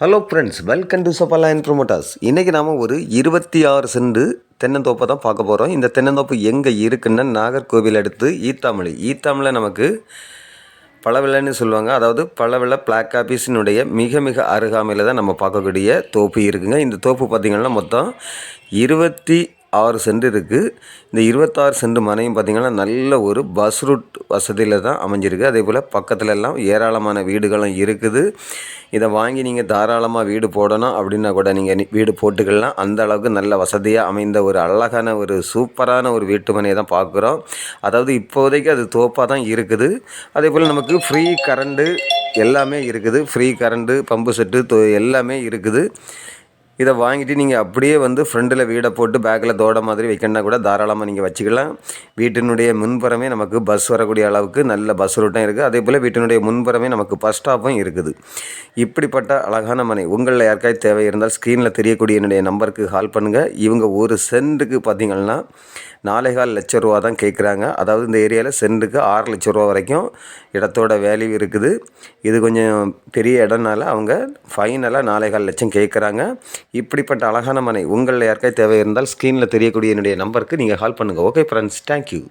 Hello friends, welcome to Safala and promoters. இன்றைக்கி நாம் ஒரு 26 சென்ட் தென்னந்தோப்பை தான் பார்க்க போகிறோம். இந்த தென்னந்தோப்பு எங்கே இருக்குன்னா நாகர்கோவில் அடுத்து ஈத்தாமலை நமக்கு பழவிளைன்னு சொல்லுவாங்க. அதாவது பழவிளை பிளாக் ஆபீஸினுடைய மிக மிக அருகாமையில் தான் நம்ம பார்க்கக்கூடிய தோப்பு இருக்குங்க. இந்த தோப்பு பார்த்திங்கன்னா மொத்தம் 26 சென்ட் இருக்குது. இந்த 26 சென்ட் மனையும் பார்த்திங்கன்னா நல்ல ஒரு பஸ் ரூட் வசதியில் தான் அமைஞ்சிருக்கு. அதே போல் பக்கத்துல எல்லாம் ஏராளமான வீடுகளும் இருக்குது. இதை வாங்கி நீங்கள் தாராளமாக வீடு போடணும் அப்படின்னா கூட நீங்கள் வீடு போட்டுக்கலாம். அந்த அளவுக்கு நல்ல வசதியாக அமைந்த ஒரு அழகான ஒரு சூப்பரான ஒரு வீட்டு மனையை தான் பார்க்குறோம். அதாவது இப்போதைக்கு அது தோப்பாக தான் இருக்குது. அதே போல் நமக்கு ஃப்ரீ கரண்ட்டு எல்லாமே இருக்குது. ஃப்ரீ கரண்ட்டு, பம்பு செட்டு எல்லாமே இருக்குது. இதை வாங்கிட்டு நீங்கள் அப்படியே ஃப்ரண்டில் வீடை போட்டு பேக்கில் தோட மாதிரி வைக்கணுன்னா கூட தாராளமாக நீங்கள் வச்சுக்கலாம். வீட்டினுடைய முன்புறமே நமக்கு பஸ் வரக்கூடிய அளவுக்கு நல்ல பஸ் ரூட்டும் இருக்குது. அதே போல் வீட்டினுடைய முன்புறமே நமக்கு பஸ் ஸ்டாப்பும் இருக்குது. இப்படிப்பட்ட அழகான மனை உங்களில் யாருக்காவது தேவை இருந்தால் ஸ்க்ரீனில் தெரியக்கூடிய என்னுடைய நம்பருக்கு கால் பண்ணுங்கள். இவங்க ஒரு சென்ட்டுக்கு பார்த்திங்கன்னா 4,4 லட்ச ரூபா தான் கேட்குறாங்க. அதாவது இந்த ஏரியாவில் சென்ட்டுக்கு 6 லட்ச ரூபா வரைக்கும் இடத்தோட வேல்யூ இருக்குது. இது கொஞ்சம் பெரிய இடம்னால அவங்க ஃபைனலாக 4,4 லட்சம் கேட்குறாங்க. இப்படிப்பட்ட அழகான மனை உங்களில் யாருக்காவது தேவை இருந்தால் ஸ்க்ரீனில் தெரியக்கூடிய என்னுடைய நம்பருக்கு நீங்கள் கால் பண்ணுங்கள். Okay friends, thank you.